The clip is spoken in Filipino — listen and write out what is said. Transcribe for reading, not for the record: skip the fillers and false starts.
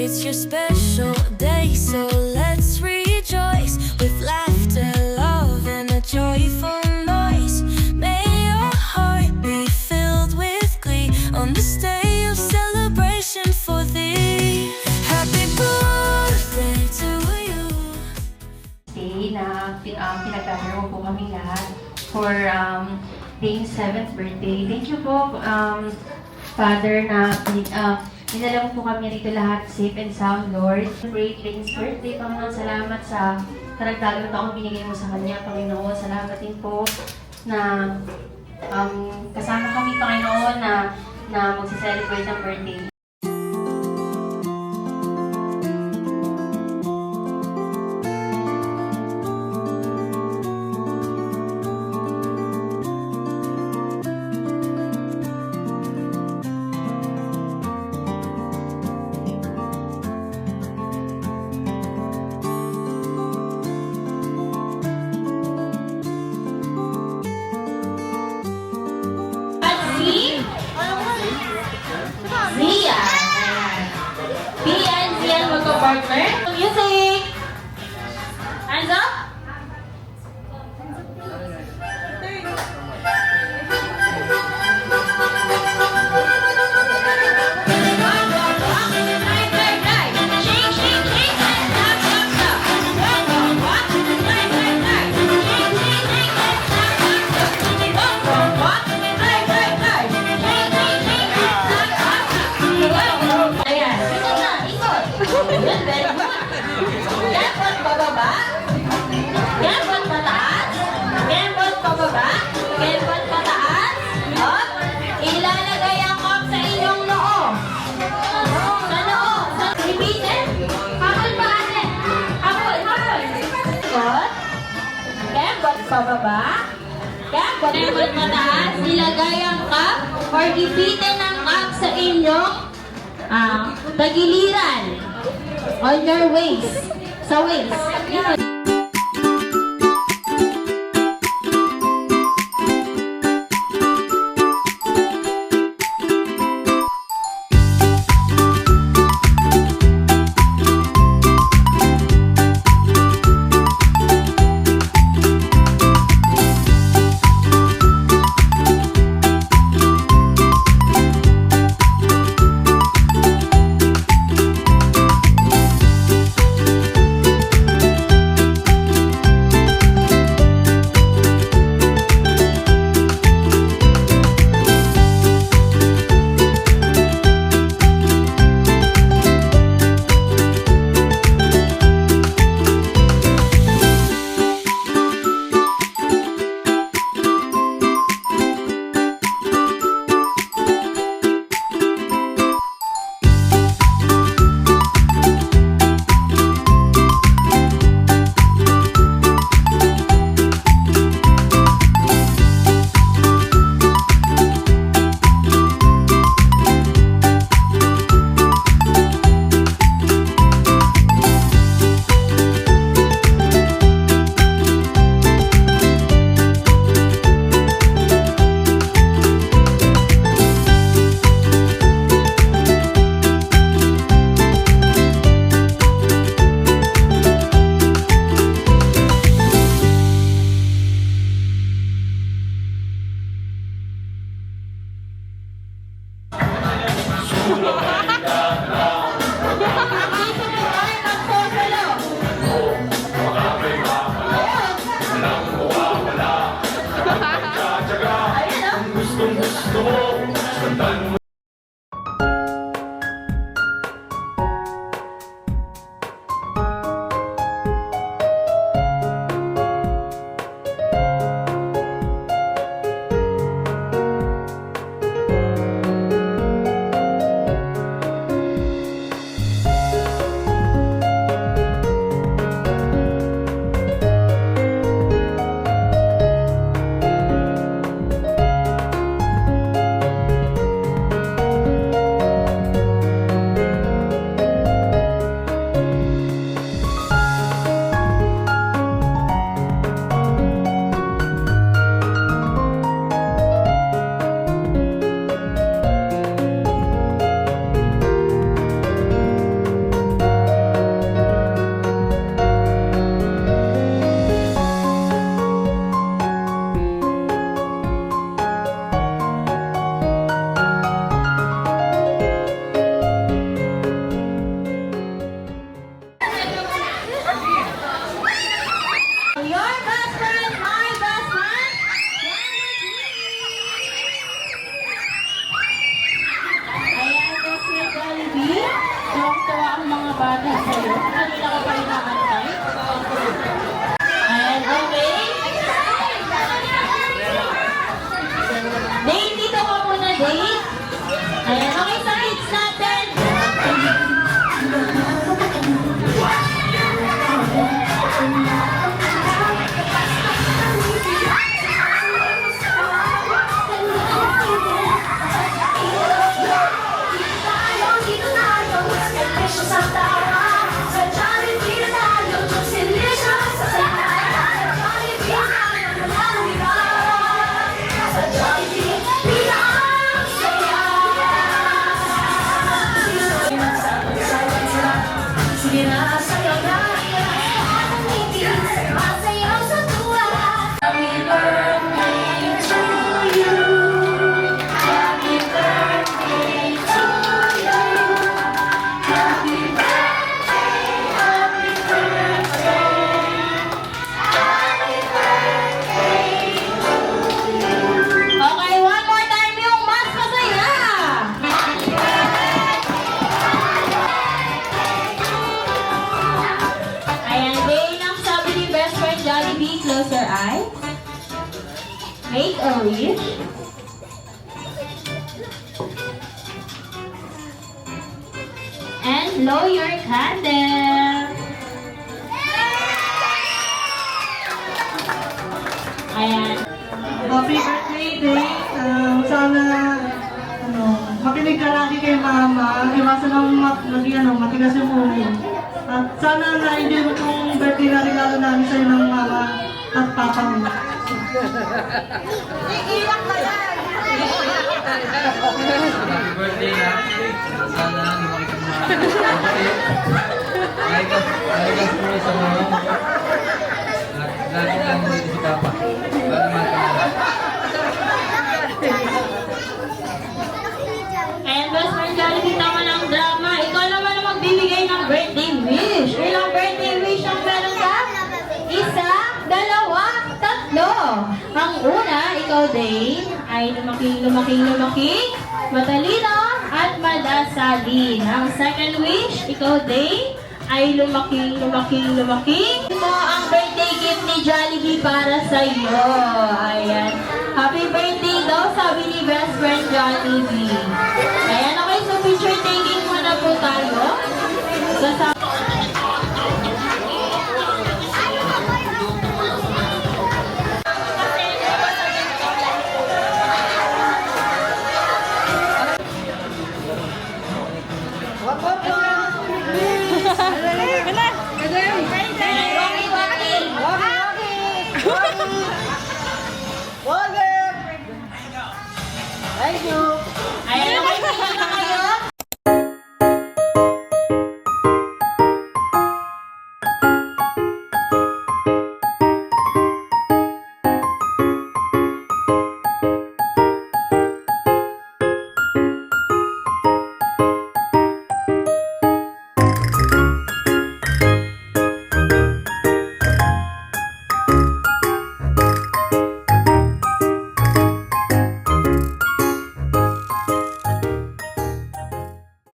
It's your special day, so let's rejoice with laughter, love, and a joyful noise. May your heart be filled with glee on this day of celebration for thee. Happy birthday to you. Day na pinagkakaroon po kami lahat for Dane's 7th birthday. Thank you po, Father, na dinala mo po kami rito lahat safe and sound, Lord. Celebrate Dane's birthday, Panginoon. Salamat sa karagdagang taong binigay mo sa kanya, Panginoon. Salamat din po na kasama kami, Panginoon, na magsa-celebrate ng birthday. Zian magka-partner. Music! Hands up! Kembot pababa, kembot pataas, kembot pababa, kembot pataas. Up. Ilalagay ang cup sa inyong noo. Sa noo. Repeated. Habol pa ate. Habol. Kembot. Kembot pababa. Kembot pataas. Ilagay ang cup or ipitin ang cup sa inyong tagiliran. On your waist. Sa waist. wish. And blow your candle. Ayan. Happy birthday, Day. Sana, makinig ka lagi kay Mama. Iwasan ang matigas yung ulo. At sana na-enjoy mo itong birthday na regalo namin sa'yo ng Mama at Papa mo. Happy birthday na. Sana lumaki ka mga Naigas mo sa mga at lagi lang dito si Papa. Para mahal ka na. And best friend Jollibee, tama ng drama. Ikaw naman ang magbibigay ng birthday wish. Ilang birthday wish ang meron ka? Isa, dalawa, tatlo. Ang una, ikaw Dane, ay lumaking, matalino, at madasalin. Ang second wish, ikaw Dane, ay lumaking. Ito ang birthday gift ni Jollibee para sa iyo. Ayan. Happy birthday daw, sabi ni best friend Jollibee.